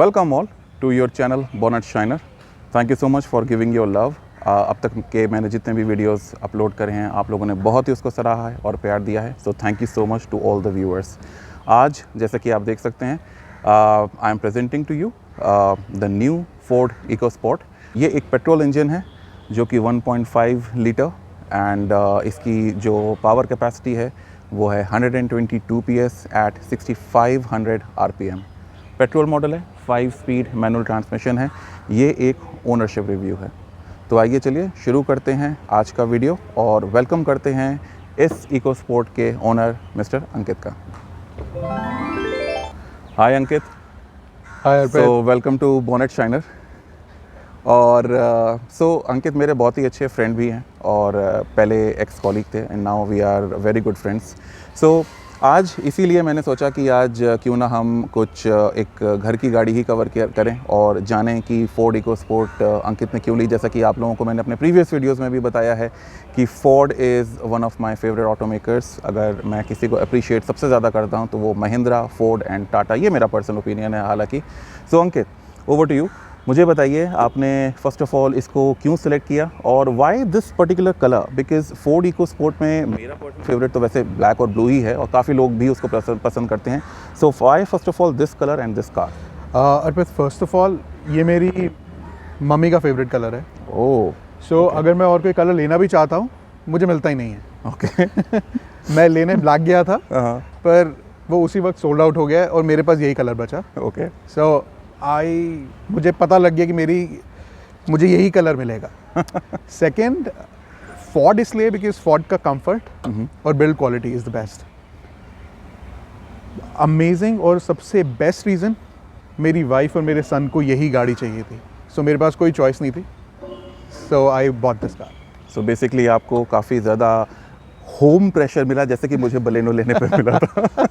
Welcome all to your channel bonnet shiner. Thank you so much for giving your love. अब तक के मैंने जितने भी वीडियोस अपलोड करे हैं आप लोगों ने बहुत ही उसको सराहा है और प्यार दिया है, so thank you so much to all the viewers. आज जैसे कि आप देख सकते हैं I am presenting to you the new Ford EcoSport. ये एक पेट्रोल इंजन है जो कि 1.5 लीटर एंड इसकी जो पावर कैपेसिटी है वो है 122 PS at 6500 RPM। Petrol model है, 5 स्पीड मैनुअल ट्रांसमिशन है। ये एक ओनरशिप रिव्यू है। तो आइए चलिए शुरू करते हैं आज का वीडियो और वेलकम करते हैं इस इकोस्पोर्ट के ओनर मिस्टर अंकित का। Hi Ankit. Hi so welcome to bonnet shiner. और सो अंकित मेरे बहुत ही अच्छे फ्रेंड भी हैं और पहले एक्स कॉलीग थे and now we are very good friends. So आज इसीलिए मैंने सोचा कि आज क्यों ना हम कुछ एक घर की गाड़ी ही कवर करें और जानें कि फोर्ड इकोस्पोर्ट अंकित ने क्यों ली। जैसा कि आप लोगों को मैंने अपने प्रीवियस वीडियोस में भी बताया है कि Ford is one of my favourite automakers. अगर मैं किसी को अप्रिशिएट सबसे ज़्यादा करता हूं तो वो महिंद्रा, फोर्ड एंड टाटा। ये मेरा पर्सनल ओपिनियन है हालांकि। सो अंकित, ओवर टू यू। मुझे बताइए आपने फर्स्ट ऑफ ऑल इसको क्यों सिलेक्ट किया और why this particular colour, because Ford EcoSport में मेरा पर्सनल फेवरेट तो वैसे ब्लैक और ब्लू ही है और काफ़ी लोग भी उसको पसंद करते हैं। So why first of all this colour and this car? Arpit, first of all ये मेरी मम्मी का फेवरेट कलर है। ओह सो अगर मैं और कोई कलर लेना भी चाहता हूँ मुझे मिलता ही नहीं है। ओके। मैं लेने ब्लैक गया था पर वो उसी वक्त सोल्ड आउट हो गया और मेरे पास यही कलर बचा। ओके। सो मुझे पता लग गया कि मुझे यही कलर मिलेगा। सेकंड, फोर्ड इसलिए बिकॉज फोर्ड का कंफर्ट और build quality is the best, amazing. और सबसे बेस्ट रीज़न, मेरी वाइफ और मेरे सन को यही गाड़ी चाहिए थी। सो मेरे पास कोई चॉइस नहीं थी, so I bought this car. So basically आपको काफ़ी ज़्यादा होम प्रेशर मिला जैसे कि मुझे बलेनो लेने पे मिला था।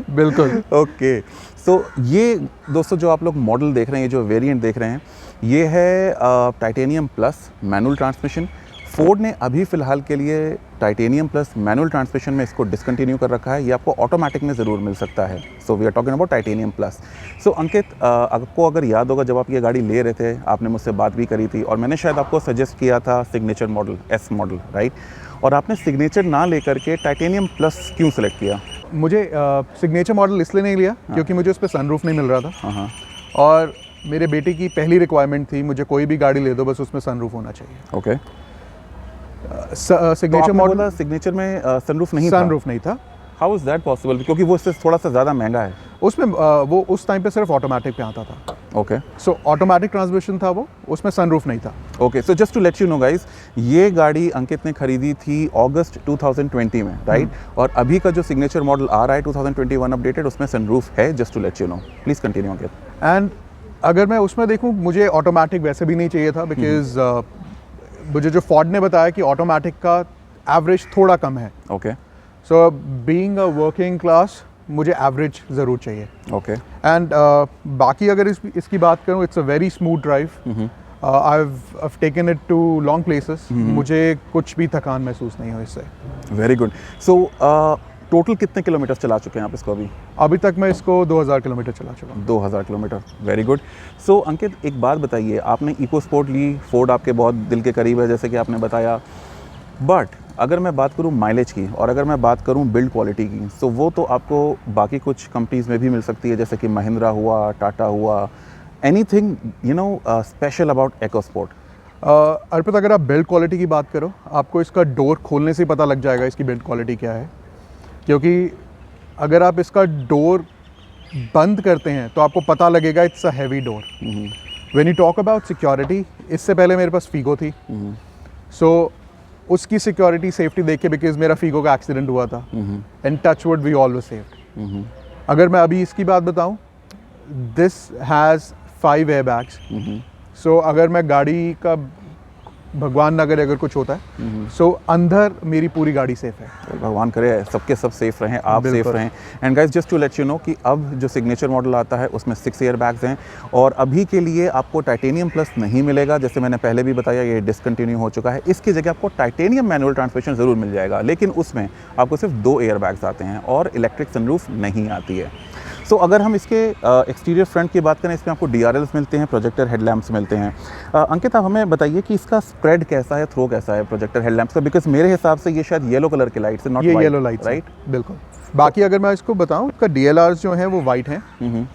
बिल्कुल। ओके। सो ये दोस्तों जो आप लोग मॉडल देख रहे हैं, जो वेरिएंट देख रहे हैं, ये है titanium plus manual transmission. Ford ने अभी फ़िलहाल के लिए टाइटेनियम प्लस मैनुअल ट्रांसमिशन में इसको डिसकंटिन्यू कर रखा है। ये आपको ऑटोमेटिक में ज़रूर मिल सकता है। So we are talking about titanium plus. So Ankit, आपको अगर याद होगा जब आप ये गाड़ी ले रहे थे आपने मुझसे बात भी करी थी और मैंने शायद आपको सजेस्ट किया था signature model, S model, right? और आपने सिग्नेचर ना लेकर के टाइटेनियम प्लस क्यों सेलेक्ट किया? मुझे सिग्नेचर मॉडल इसलिए नहीं लिया क्योंकि मुझे उस पर सनरूफ नहीं मिल रहा था। हाँ। और मेरे बेटे की पहली रिक्वायरमेंट थी, मुझे कोई भी गाड़ी ले दो बस उसमें सनरूफ होना चाहिए। ओके। सिग्नेचर मॉडल, सिग्नेचर में सनरूफ नहीं था। How is that possible? क्योंकि वो इससे थोड़ा सा ज़्यादा महंगा है। उसमें वो उस टाइम पे सिर्फ ऑटोमेटिक पे आता था। ओके। सो ऑटोमेटिक ट्रांसमिशन था वो, उसमें सनरूफ नहीं था। Okay. So just to let you know guys, ये गाड़ी अंकित ने खरीदी थी अगस्त 2020 में, राइट? और अभी का जो सिग्नेचर मॉडल आ रहा है 2021 अपडेटेड, उसमें सनरूफ है। Just to let you know. Please continue Ankit. And अगर मैं उसमें देखूँ, मुझे ऑटोमेटिक वैसे भी नहीं चाहिए था बिकॉज मुझे जो फोर्ड ने बताया कि ऑटोमेटिक का एवरेज थोड़ा कम है। Okay. So being a working class मुझे एवरेज ज़रूर चाहिए। ओके। एंड बाकी अगर इसकी बात करूँ, it's a very smooth drive. I have taken it to long places. मुझे कुछ भी थकान महसूस नहीं हुई इससे। Very good. सो टोटल कितने किलोमीटर चला चुके हैं आप इसको अभी तक मैं इसको 2000 किलोमीटर चला चुका हूँ। 2000 kilometre. Very good. So Ankit, एक बात बताइए, आपने इकोस्पोर्ट ली, फोर्ड आपके बहुत दिल के करीब है जैसे कि आपने बताया, बट अगर मैं बात करूं माइलेज की और अगर मैं बात करूं बिल्ड क्वालिटी की, तो वो तो आपको बाकी कुछ कंपनीज़ में भी मिल सकती है जैसे कि महिंद्रा हुआ, टाटा हुआ। Anything you know special about EcoSport? Arpit, अगर आप बिल्ड क्वालिटी की बात करो, आपको इसका डोर खोलने से पता लग जाएगा इसकी बिल्ड क्वालिटी क्या है। क्योंकि अगर आप इसका डोर बंद करते हैं तो आपको पता लगेगा it's a heavy door. When you talk about security, इससे पहले मेरे पास फीगो थी। सो उसकी सिक्योरिटी सेफ्टी देख के, बिकॉज मेरा फीगो का एक्सीडेंट हुआ था and touch wood we all was safed. अगर मैं अभी इसकी बात बताऊं, दिस हैज़ 5 एयरबैग्स। सो अगर मैं गाड़ी का, भगवान न करे अगर कुछ होता है, सो अंदर मेरी पूरी गाड़ी सेफ है। भगवान करे सबके सब सेफ रहें, आप सेफ रहें। And guys, just to let you know कि अब जो सिग्नेचर मॉडल आता है उसमें 6 एयर बैग्स हैं और अभी के लिए आपको टाइटेनियम प्लस नहीं मिलेगा। जैसे मैंने पहले भी बताया, ये डिसकंटिन्यू हो चुका है। इसकी जगह आपको टाइटेनियम मैनुअल ट्रांसमिशन ज़रूर मिल जाएगा, लेकिन उसमें आपको सिर्फ 2 एयर बैग्स आते हैं और इलेक्ट्रिक सनरूफ नहीं आती है। सो अगर हम इसके एक्सटीरियर फ्रंट की बात करें, इसमें आपको DRLs मिलते हैं, प्रोजेक्टर हेडलैम्प्स मिलते हैं। अंकित, आप हमें बताइए कि इसका स्प्रेड कैसा है, थ्रो कैसा है प्रोजेक्टर हेडलैम्प्स का, बिकॉज मेरे हिसाब से ये शायद येलो कलर के लाइट्स है, नॉट ये वाइट, येलो लाइट्स राइट? बिल्कुल। बाकी अगर मैं इसको बताऊं, इसका DLRs जो हैं वो वाइट हैं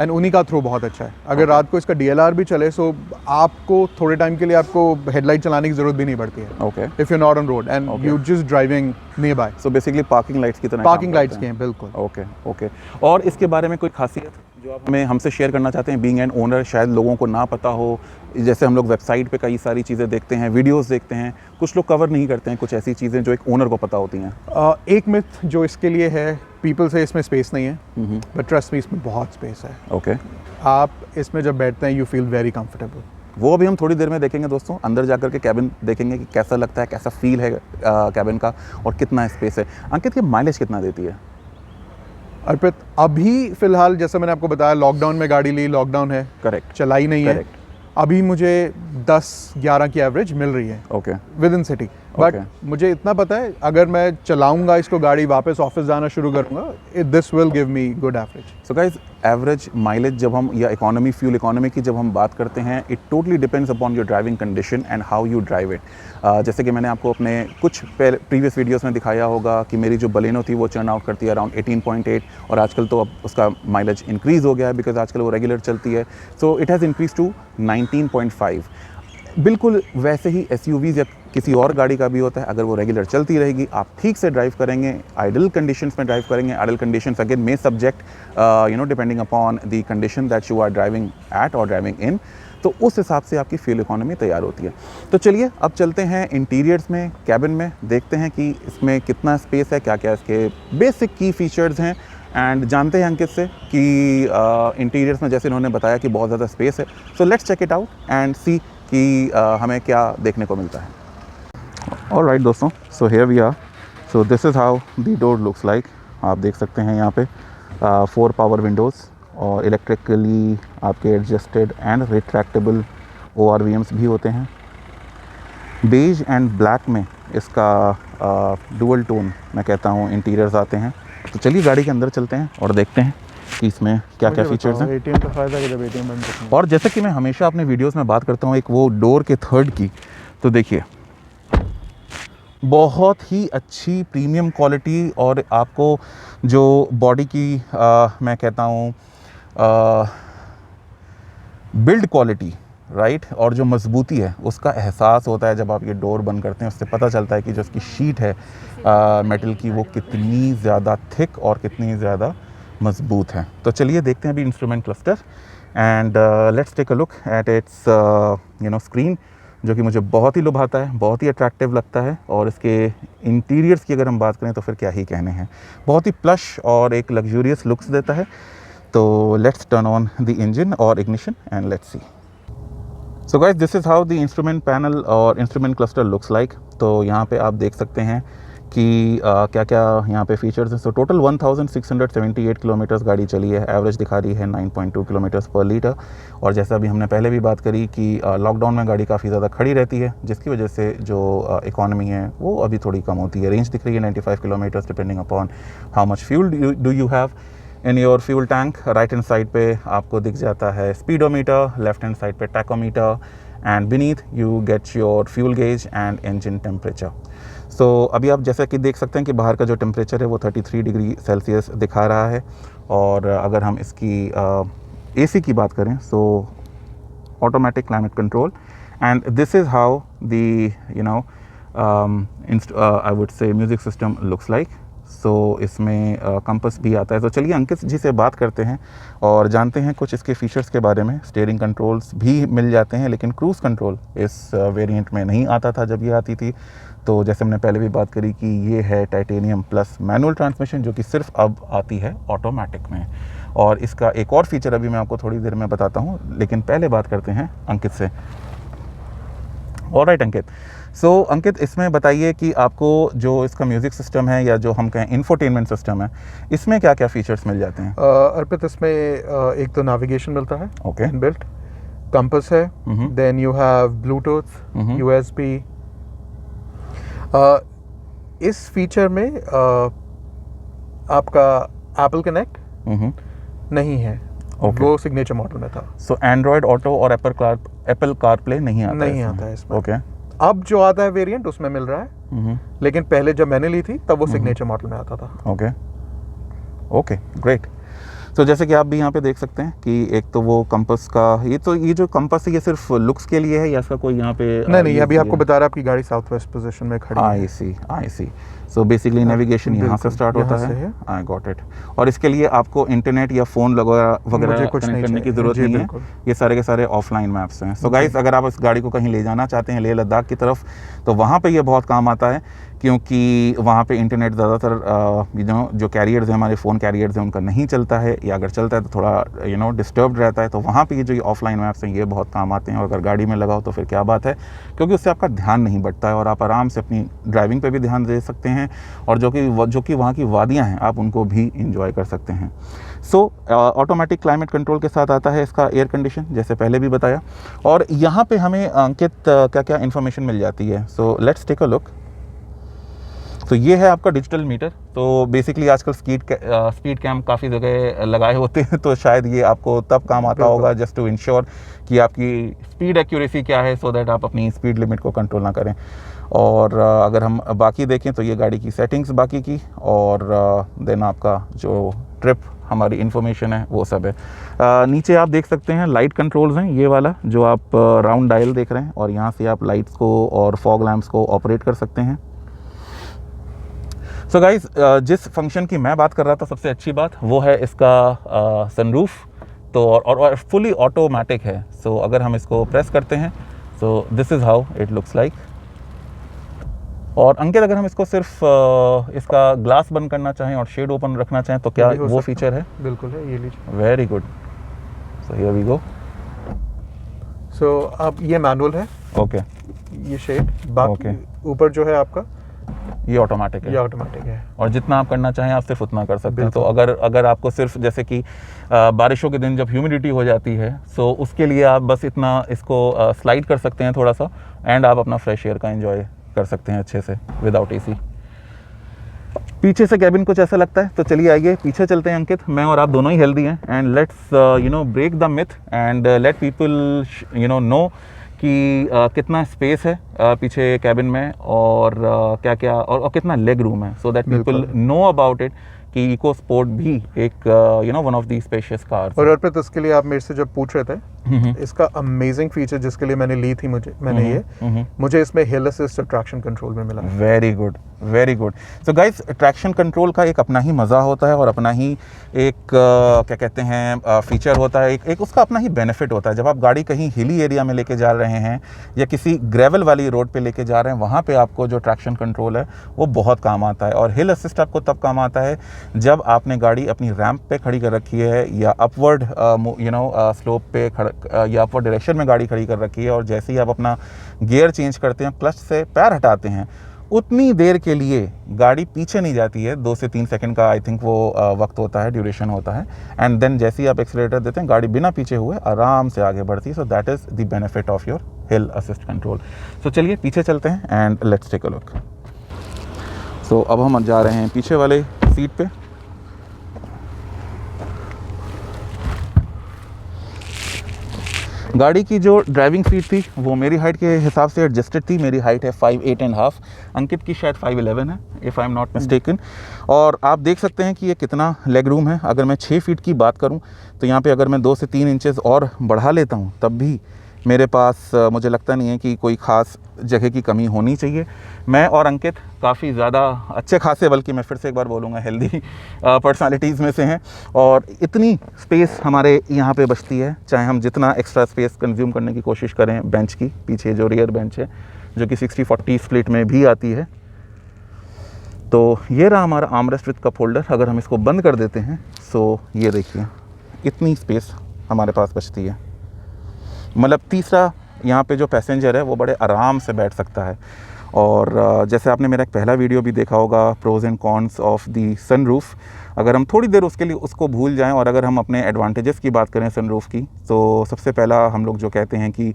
एंड उन्हीं का थ्रो बहुत अच्छा है। अगर रात को इसका DLR भी चले सो आपको थोड़े टाइम के लिए आपको हेडलाइट चलाने की जरूरत भी नहीं पड़ती है, okay. If you not on road and you just driving near by. So basically parking lights की तरह पार्किंग लाइट्स के हैं, बिल्कुल। Okay okay. और इसके बारे में कोई खासियत जो आप हमें हमसे शेयर करना चाहते हैं, बीइंग एन ओनर, शायद लोगों को ना पता हो, जैसे हम लोग वेबसाइट पे कई सारी चीज़ें देखते हैं, वीडियोस देखते हैं, कुछ लोग कवर नहीं करते हैं कुछ ऐसी चीज़ें जो एक ओनर को पता होती हैं। एक मिथ जो इसके लिए है, पीपल से इसमें स्पेस नहीं है, बट ट्रस्ट मी इसमें बहुत स्पेस है। ओके। आप इसमें जब बैठते हैं यू फील वेरी कंफर्टेबल। वो अभी हम थोड़ी देर में देखेंगे दोस्तों, अंदर जाकर के कैबिन देखेंगे कि कैसा लगता है, कैसा फील है कैबिन का और कितना स्पेस है। अंकित, ये माइलेज कितना देती है? अर्पित, अभी फिलहाल जैसे मैंने आपको बताया, लॉकडाउन में गाड़ी ली, लॉकडाउन है, करेक्ट, चलाई नहीं है, करेक्ट। अभी मुझे 10-11 की एवरेज मिल रही है okay. With in city. But मुझे इतना पता है, अगर मैं चलाऊंगा इसको, गाड़ी वापस ऑफिस जाना शुरू करूंगा, this will give me good average. So guys, average mileage जब हम, या इकोनॉमी, फ्यूल इकोनॉमी की जब हम बात करते हैं, it totally depends upon your driving condition and how you drive it. जैसे कि मैंने आपको अपने कुछ प्रीवियस वीडियोस में दिखाया होगा कि मेरी जो बलेनो थी वो चर्न आउट करती है अराउंड 18.8, और आजकल तो अब उसका माइलेज इंक्रीज़ हो गया है बिकॉज आजकल वो रेगुलर चलती है। So it has increase to 19.5। बिल्कुल वैसे ही SUVs या किसी और गाड़ी का भी होता है, अगर वो रेगुलर चलती रहेगी, आप ठीक से ड्राइव करेंगे, आइडल कंडीशंस में ड्राइव करेंगे, idle conditions again may subject depending upon the condition that you are driving at और ड्राइविंग इन, तो उस हिसाब से आपकी फ्यूल इकोनॉमी तैयार होती है। तो चलिए अब चलते हैं इंटीरियर्स में, कैबिन में, देखते हैं कि इसमें कितना स्पेस है, क्या क्या इसके बेसिक की फीचर्स हैं, एंड जानते हैं अंकित से कि इंटीरियर्स में जैसे इन्होंने बताया कि बहुत ज़्यादा स्पेस है। So let's check it out and see कि हमें क्या देखने को मिलता है। ऑलराइट दोस्तों, so here we are. So this is how the door looks like. आप देख सकते हैं यहाँ पे 4 पावर विंडोज़ और इलेक्ट्रिकली आपके एडजस्टेड एंड रिट्रैक्टेबल ORVMs भी होते हैं। बेज एंड ब्लैक में इसका डुअल टोन मैं कहता हूँ इंटीरियर्स आते हैं। तो चलिए गाड़ी के अंदर चलते हैं और देखते हैं कि इसमें क्या क्या फीचर्स हैं। ATM का फ़ायदा है जब ATM बंद करते हैं। और जैसे कि मैं हमेशा अपने वीडियोस में बात करता हूँ एक वो डोर के थर्ड की, तो देखिए बहुत ही अच्छी प्रीमियम क्वालिटी, और आपको जो बॉडी की मैं कहता हूँ बिल्ड क्वालिटी, राइट, और जो मजबूती है उसका एहसास होता है जब आप ये डोर बंद करते हैं। उससे पता चलता है कि जो उसकी शीट है मेटल की, वो कितनी ज़्यादा थिक और कितनी ज़्यादा मजबूत है। तो चलिए देखते हैं अभी instrument cluster and let's take a look at its screen, जो कि मुझे बहुत ही लुभाता है, बहुत ही अट्रैक्टिव लगता है। और इसके इंटीरियर्स की अगर हम बात करें तो फिर क्या ही कहने हैं, बहुत ही प्लश और एक लग्जूरियस लुक्स देता है। तो let's turn on the engine और ignition and let's see. So guys, this is how the instrument panel और इंस्ट्रूमेंट क्लस्टर लुक्स लाइक। तो यहाँ पे आप देख सकते हैं कि क्या क्या यहाँ पे फीचर्स हैं। सो टोटल 1678 किलोमीटर्स गाड़ी चली है, एवरेज दिखा रही है 9.2 किलोमीटर्स पर लीटर। और जैसा अभी हमने पहले भी बात करी कि लॉकडाउन में गाड़ी काफ़ी ज़्यादा खड़ी रहती है, जिसकी वजह से जो इकॉनमी है वो अभी थोड़ी कम होती है। रेंज दिख रही है 95 kilometres depending upon how much fuel do you have in your fuel tank. Right hand side पे आपको दिख जाता है स्पीडोमीटर, लेफ्ट हैंड साइड पे tachometer, and beneath you get your fuel gauge and engine temperature. So अभी आप जैसा कि देख सकते हैं कि बाहर का जो टेम्परेचर है वो 33 डिग्री सेल्सियस दिखा रहा है। और अगर हम इसकी AC की बात करें, so automatic climate control, and this is how the I would say music system looks like. So इसमें कंपस भी आता है। तो चलिए अंकित जी से बात करते हैं और जानते हैं कुछ इसके फीचर्स के बारे में। स्टीयरिंग कंट्रोल्स भी मिल जाते हैं, लेकिन क्रूज़ कंट्रोल इस वेरिएंट में नहीं आता था जब ये आती थी। तो जैसे हमने पहले भी बात करी कि ये है टाइटेनियम प्लस मैनुअल ट्रांसमिशन, जो कि सिर्फ अब आती है ऑटोमेटिक में। और इसका एक और फीचर अभी मैं आपको थोड़ी देर में बताता हूँ, लेकिन पहले बात करते हैं अंकित से। ऑलराइट अंकित, सो अंकित इसमें बताइए कि आपको जो इसका म्यूज़िक सिस्टम है या जो हम कहें इंफोटेनमेंट सिस्टम है, इसमें क्या क्या फीचर्स मिल जाते हैं? अर्पित, इसमें एक तो नेविगेशन मिलता है, ओके, इनबिल्ट कंपास है, then you have Bluetooth, USB। इस फीचर में आपका एप्पल कनेक्ट, नहीं है, वो सिग्नेचर मॉडल में था। सो एंड्रॉयड ऑटो और एप्पल कारप्ले नहीं आता है इसमें। ओके। अब जो आता है वेरिएंट उसमें मिल रहा है, लेकिन पहले जब मैंने ली थी तब वो सिग्नेचर मॉडल में आता था। Okay okay great. तो जैसे कि आप भी यहाँ पे देख सकते हैं कि एक तो वो कंपास का ये जो कंपास है ये सिर्फ लुक्स के लिए है या इसका कोई यहाँ पे नहीं, अभी आपको बता रहा है आपकी गाड़ी साउथ वेस्ट पोजीशन में खड़ी है। आई सी। सो बेसिकली नेविगेशन यहाँ से स्टार्ट होता है। I got it. और इसके लिए आपको इंटरनेट या फ़ोन वगैरह कनेक्ट करने की ज़रूरत नहीं है, ये सारे के सारे ऑफलाइन मैप्स हैं। सो गाइस, अगर आप इस गाड़ी को कहीं ले जाना चाहते हैं लेह लद्दाख की तरफ, तो वहाँ पे ये बहुत काम आता है, क्योंकि वहाँ पे इंटरनेट ज़्यादातर जो कैरियर्स हैं, हमारे फ़ोन कैरियर्स हैं, उनका नहीं चलता है, या अगर चलता है तो थोड़ा डिस्टर्ब्ड रहता है। तो वहाँ पे ये जो ऑफलाइन मैप्स हैं ये बहुत काम आते हैं। और अगर गाड़ी में लगाओ तो फिर क्या बात है, क्योंकि उससे आपका ध्यान नहीं बटता है और आप आराम से अपनी ड्राइविंग पे भी ध्यान दे सकते हैं, और जो कि वहाँ की वादियाँ हैं आप उनको भी इंजॉय कर सकते हैं। सो ऑटोमेटिक क्लाइमेट कंट्रोल के साथ आता है इसका एयर कंडीशन, जैसे पहले भी बताया। और यहाँ पे हमें अंकित क्या क्या इन्फॉर्मेशन मिल जाती है। So let's take a look. तो ये है आपका डिजिटल मीटर। तो बेसिकली आजकल स्पीड कैम काफ़ी जगह लगाए होते हैं, तो शायद ये आपको तब काम आता होगा जस्ट टू इंश्योर कि आपकी स्पीड एक्यूरेसी क्या है, सो दैट आप अपनी स्पीड लिमिट को कंट्रोल ना करें। और अगर हम बाकी देखें तो ये गाड़ी की सेटिंग्स बाकी की, और देन आपका जो ट्रिप हमारी इन्फॉर्मेशन है वो सब है। नीचे आप देख सकते हैं लाइट कंट्रोल्स हैं, ये वाला जो आप राउंड डायल देख रहे हैं, और यहाँ से आप लाइट्स को और फॉग लैम्प्स को ऑपरेट कर सकते हैं। सो गाइज, जिस फंक्शन की मैं बात कर रहा था, सबसे अच्छी बात वो है इसका सनरूफ। तो और फुली ऑटोमेटिक है। सो अगर हम इसको प्रेस करते हैं, सो this is how it looks like. और अंकित, अगर हम इसको सिर्फ इसका ग्लास बंद करना चाहें और शेड ओपन रखना चाहें तो क्या वो फीचर है? बिल्कुल है, ये लीजिए। Very good. So here we go. So अब ये मैनुअल है। ओके। ये शेड बाकी ऊपर जो है आपका ये ऑटोमेटिक है। ये ऑटोमेटिक है, और जितना आप करना चाहें आप सिर्फ उतना कर सकते हैं। तो अगर आपको सिर्फ जैसे कि बारिशों के दिन जब ह्यूमिडिटी हो जाती है, सो उसके लिए आप बस इतना इसको स्लाइड कर सकते हैं थोड़ा सा, एंड आप अपना फ्रेश एयर का एंजॉय कर सकते हैं अच्छे से विदाउट एसी। पीछे से कैबिन कुछ ऐसा लगता है। तो चलिए आइए पीछे चलते हैं अंकित, मैं और आप दोनों ही हेल्दी हैं, and let's break the myth and let people know कि कितना स्पेस है पीछे कैबिन में, और क्या क्या और कितना लेग रूम है, so that people know about it कि इको स्पोर्ट भी एक one of the spacious cars. और अर्पित, उसके लिए आप मेरे से जब पूछ रहे थे, इसका अमेजिंग फीचर जिसके लिए मैंने ली थी, मुझे इसमें हिल असिस्ट और ट्रैक्शन कंट्रोल में मिला। Very good, very good. So guys, traction control का एक अपना ही मज़ा होता है और अपना ही एक क्या कहते हैं फीचर होता है, एक उसका अपना ही बेनिफिट होता है। जब आप गाड़ी कहीं हिली एरिया में लेके जा रहे हैं या किसी ग्रेवल वाली रोड पे लेके जा रहे हैं, वहाँ पे आपको जो ट्रैक्शन कंट्रोल है वो बहुत काम आता है। और हिल असिस्ट आपको तब काम आता है जब आपने गाड़ी अपनी रैंप पे खड़ी कर रखी है, या अपवर्ड स्लोप पे या अपवर्ड डायरेक्शन में गाड़ी खड़ी कर रखी है, और जैसे ही आप अपना गियर चेंज करते हैं, क्लच से पैर हटाते हैं, उतनी देर के लिए गाड़ी पीछे नहीं जाती है। 2 से 3 सेकंड का आई थिंक वो वक्त होता है, ड्यूरेशन होता है, एंड देन जैसे ही आप एक्सीलरेटर देते हैं, गाड़ी बिना पीछे हुए आराम से आगे बढ़ती है। So that is the benefit of your hill assist control. So चलिए पीछे चलते हैं and let's take a look. So अब हम जा रहे हैं पीछे वाले सीट पे। गाड़ी की जो ड्राइविंग सीट थी वो मेरी हाइट के हिसाब से एडजस्टेड थी। मेरी हाइट है 5'8.5", अंकित की शायद 5'11" है if I am not mistaken. और आप देख सकते हैं कि ये कितना लेग रूम है। अगर मैं 6 फीट की बात करूं तो यहाँ पे अगर मैं 2 से 3 इंचेस और बढ़ा लेता हूँ तब भी मेरे पास मुझे लगता नहीं है कि कोई ख़ास जगह की कमी होनी चाहिए। मैं और अंकित काफ़ी ज़्यादा अच्छे खासे, बल्कि मैं फिर से एक बार बोलूँगा, हेल्दी पर्सनालिटीज़ में से हैं, और इतनी स्पेस हमारे यहाँ पे बचती है, चाहे हम जितना एक्स्ट्रा स्पेस कंज्यूम करने की कोशिश करें। बेंच की पीछे जो रियर बेंच है, जो कि 60-40 स्प्लिट में भी आती है। तो ये रहा हमारा आर्मरेस्ट विद कप होल्डर। अगर हम इसको बंद कर देते हैं, सो ये देखिए इतनी स्पेस हमारे पास बचती है। मतलब तीसरा यहाँ पे जो पैसेंजर है वो बड़े आराम से बैठ सकता है। और जैसे आपने मेरा एक पहला वीडियो भी देखा होगा, pros and cons of the sunroof, अगर हम थोड़ी देर उसके लिए उसको भूल जाएं और अगर हम अपने एडवांटेजेस की बात करें सनरूफ की, तो सबसे पहला हम लोग जो कहते हैं कि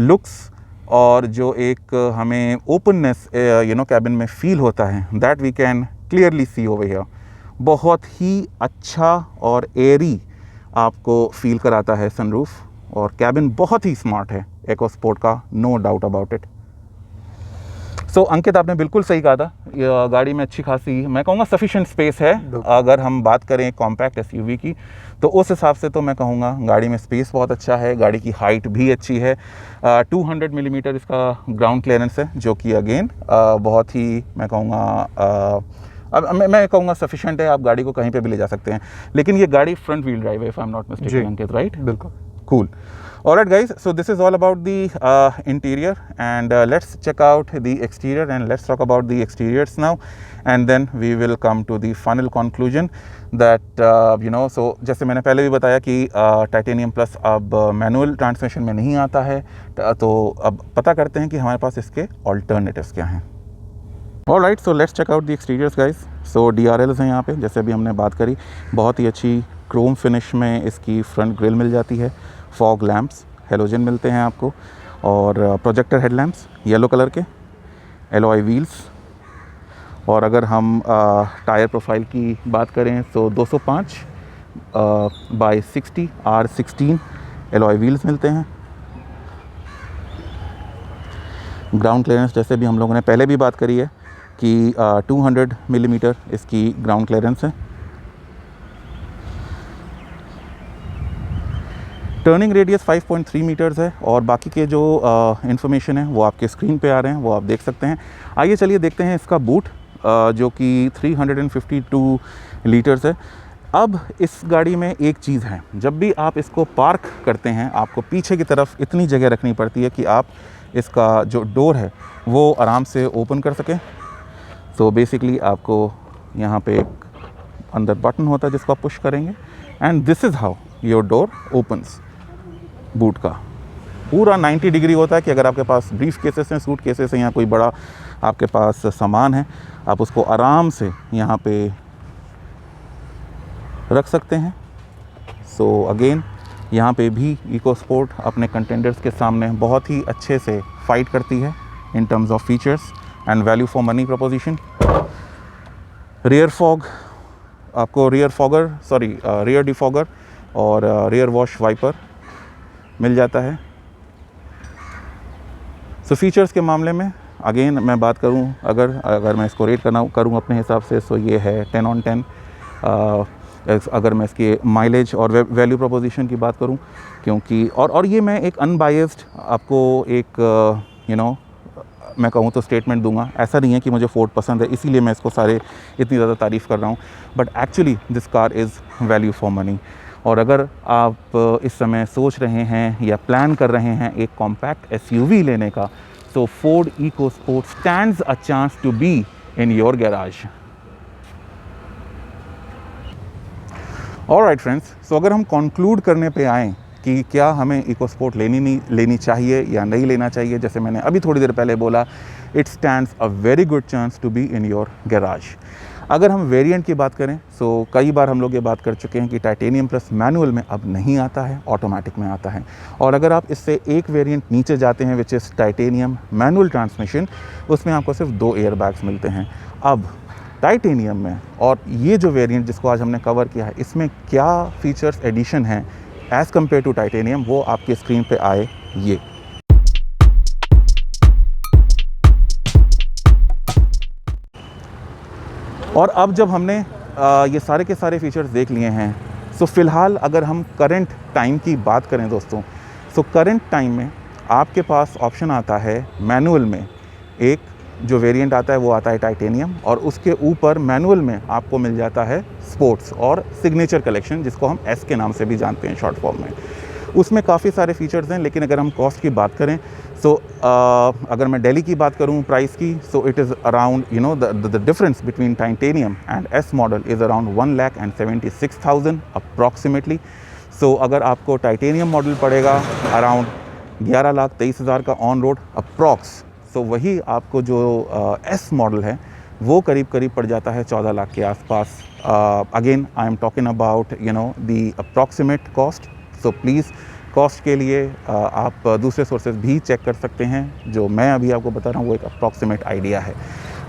लुक्स और जो एक हमें ओपननेस कैबिन में फ़ील होता है, that we can clearly see over here. बहुत ही अच्छा और एयरी आपको फील कराता है सनरूफ, और कैबिन बहुत ही स्मार्ट है EcoSport का, नो डाउट अबाउट इट। सो अंकित, आपने बिल्कुल सही कहा था, ये गाड़ी में अच्छी खासी, मैं कहूँगा सफिशिएंट स्पेस है। अगर हम बात करें कॉम्पैक्ट एसयूवी की, तो उस हिसाब से तो मैं कहूँगा गाड़ी में स्पेस बहुत अच्छा है, गाड़ी की हाइट भी अच्छी है। 200 मिलीमीटर इसका ग्राउंड क्लियरेंस है, जो कि अगेन बहुत ही मैं कहूँगा अब मैं कहूँगा सफिशिएंट है, आप गाड़ी को कहीं पे भी ले जा सकते हैं। लेकिन ये गाड़ी फ्रंट व्हील ड्राइव है, if I am not mistaken Ankit, right? बिल्कुल। Cool. All right, guys. So this is all about the interior, and let's check out the exterior, and let's talk about the exteriors now, and then we will come to the final conclusion that So जैसे मैंने पहले भी बताया कि titanium plus अब manual transmission में नहीं आता है, तो अब पता करते हैं कि हमारे पास इसके ऑल्टरनेटिव्स क्या हैं। All right, so let's check out the exteriors, guys. So DRLs हैं यहाँ पे, जैसे अभी हमने बात करी, बहुत ही अच्छी क्रोम फिनिश में इसकी फ्रंट ग्रिल मिल जाती है। फॉग लैंप्स हेलोजन मिलते हैं आपको, और प्रोजेक्टर हेडलैम्प्स येलो कलर के, एलॉय व्हील्स। और अगर हम टायर प्रोफाइल की बात करें तो 205 बाई 60 R16 एलॉय व्हील्स मिलते हैं। ग्राउंड क्लियरेंस जैसे भी हम लोगों ने पहले भी बात करी है कि 200 मिलीमीटर इसकी ग्राउंड क्लियरेंस है। टर्निंग रेडियस 5.3 मीटर्स है, और बाकी के जो इन्फॉर्मेशन है वो आपके स्क्रीन पे आ रहे हैं, वो आप देख सकते हैं। आइए चलिए देखते हैं इसका बूट, जो कि 352 लीटर्स है। अब इस गाड़ी में एक चीज़ है, जब भी आप इसको पार्क करते हैं आपको पीछे की तरफ इतनी जगह रखनी पड़ती है कि आप इसका जो डोर है वो आराम से ओपन कर सकें। तो बेसिकली आपको यहाँ पे एक अंदर बटन होता है जिसको आप पुश करेंगे, and this is how your door opens. Boot का पूरा 90 डिग्री होता है कि अगर आपके पास ब्रीफ केसेस हैं, सूट केसेस हैं, या कोई बड़ा आपके पास सामान है, आप उसको आराम से यहाँ पे रख सकते हैं। सो अगेन यहाँ पे भी EcoSport अपने कंटेंडर्स के सामने बहुत ही अच्छे से फाइट करती है in terms of features and value for money proposition. Rear fog आपको रियर डिफॉगर और रियर वॉश वाइपर मिल जाता है। सो फीचर्स के मामले में अगेन मैं बात करूं, अगर मैं इसको रेट करूं अपने हिसाब से, सो ये है 10 on 10। अगर मैं इसके माइलेज और वैल्यू प्रोपोजिशन की बात करूं, क्योंकि और ये मैं एक अनबायस्ड आपको एक मैं कहूँ तो स्टेटमेंट दूंगा। ऐसा नहीं है कि मुझे फोर्ड पसंद है इसीलिए मैं इसको इतनी ज़्यादा तारीफ़ कर रहा हूँ, but actually this car is value for money. और अगर आप इस समय सोच रहे हैं या प्लान कर रहे हैं एक कॉम्पैक्ट एसयूवी लेने का, so Ford EcoSport stands a chance to be in your garage. Alright friends, so अगर हम कंक्लूड करने पे आएँ कि क्या हमें EcoSport लेनी चाहिए या नहीं लेना चाहिए, जैसे मैंने अभी थोड़ी देर पहले बोला, it stands a very good chance to be in your garage. अगर हम वेरिएंट की बात करें, सो कई बार हम लोग ये बात कर चुके हैं कि टाइटेनियम प्लस मैनुअल में अब नहीं आता है, ऑटोमेटिक में आता है। और अगर आप इससे एक वेरिएंट नीचे जाते हैं which is titanium manual transmission, उसमें आपको सिर्फ 2 एयर बैग्स मिलते हैं। अब टाइटेनियम में और ये जो वेरिएंट जिसको आज हमने कवर किया है, इसमें क्या फीचर्स एडिशन हैं एज़ कम्पेयर टू टाइटेनियम, वो आपकी स्क्रीन पे आए ये। और अब जब हमने ये सारे के सारे फीचर्स देख लिए हैं, सो फ़िलहाल अगर हम करंट टाइम की बात करें दोस्तों, सो करंट टाइम में आपके पास ऑप्शन आता है मैनुअल में, एक जो वेरिएंट आता है वो आता है टाइटेनियम, और उसके ऊपर मैनुअल में आपको मिल जाता है स्पोर्ट्स और सिग्नेचर कलेक्शन, जिसको हम S के नाम से भी जानते हैं शॉर्ट फॉर्म में। उसमें काफ़ी सारे फीचर्स हैं, लेकिन अगर हम कॉस्ट की बात करें, सो अगर मैं दिल्ली की बात करूं प्राइस की, so it is around the difference between titanium and S model is around 1,76,000 approximately. So अगर आपको टाइटेनियम मॉडल पड़ेगा अराउंड 11,23,000 का ऑन रोड अप्रॉक्स, सो वही आपको जो S मॉडल है वो करीब पड़ जाता है 14 लाख के आसपास। Again I am talking about the approximate cost. So please cost के लिए आप दूसरे सोर्सेज भी चेक कर सकते हैं, जो मैं अभी आपको बता रहा हूँ वो एक अप्रॉक्सीमेट आइडिया है।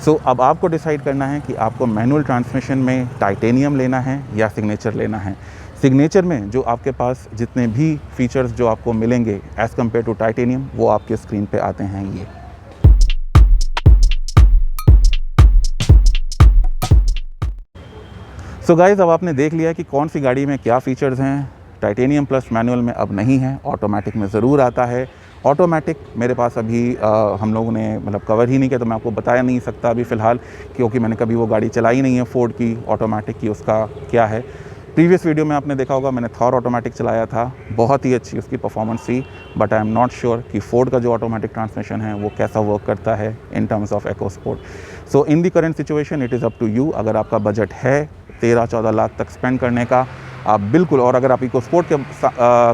सो अब आपको डिसाइड करना है कि आपको मैनुअल ट्रांसमिशन में टाइटेनियम लेना है या सिग्नेचर लेना है। सिग्नेचर में जो आपके पास जितने भी फीचर्स जो आपको मिलेंगे एज़ कम्पेयर टू टाइटेनियम, वो आपके स्क्रीन पे आते हैं ये। सो गाइज़, अब आपने देख लिया कि कौन सी गाड़ी में क्या फ़ीचर्स हैं। टाइटेनियम प्लस मैनुअल में अब नहीं है, ऑटोमेटिक में ज़रूर आता है। ऑटोमेटिक मेरे पास अभी हम लोगों ने मतलब कवर ही नहीं किया, तो मैं आपको बताया नहीं सकता अभी फ़िलहाल, क्योंकि मैंने कभी वो गाड़ी चलाई नहीं है फोर्ड की ऑटोमेटिक की, उसका क्या है। प्रीवियस वीडियो में आपने देखा होगा मैंने थॉर ऑटोमेटिक चलाया था, बहुत ही अच्छी उसकी परफॉर्मेंस थी, but I am not sure कि फोर्ड का जो ऑटोमेटिक ट्रांसमिशन है वो कैसा वर्क करता है in terms of EcoSport. So in the current situation it is up to you. अगर आपका बजट है 13-14 लाख तक स्पेंड करने का, आप बिल्कुल, और अगर आप इको स्पोर्ट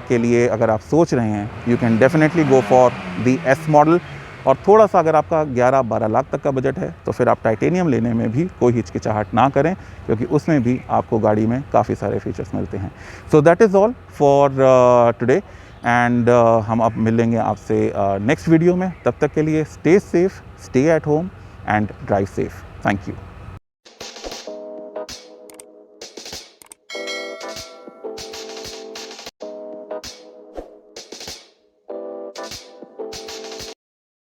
के लिए अगर आप सोच रहे हैं, you can definitely go for the S model. और थोड़ा सा अगर आपका 11-12 लाख तक का बजट है तो फिर आप टाइटेनियम लेने में भी कोई हिचकिचाहट ना करें, क्योंकि उसमें भी आपको गाड़ी में काफ़ी सारे फीचर्स मिलते हैं। सो that is all for today, and हम अब मिलेंगे आपसे नेक्स्ट वीडियो में। तब तक के लिए stay safe, stay at home and drive safe. Thank you.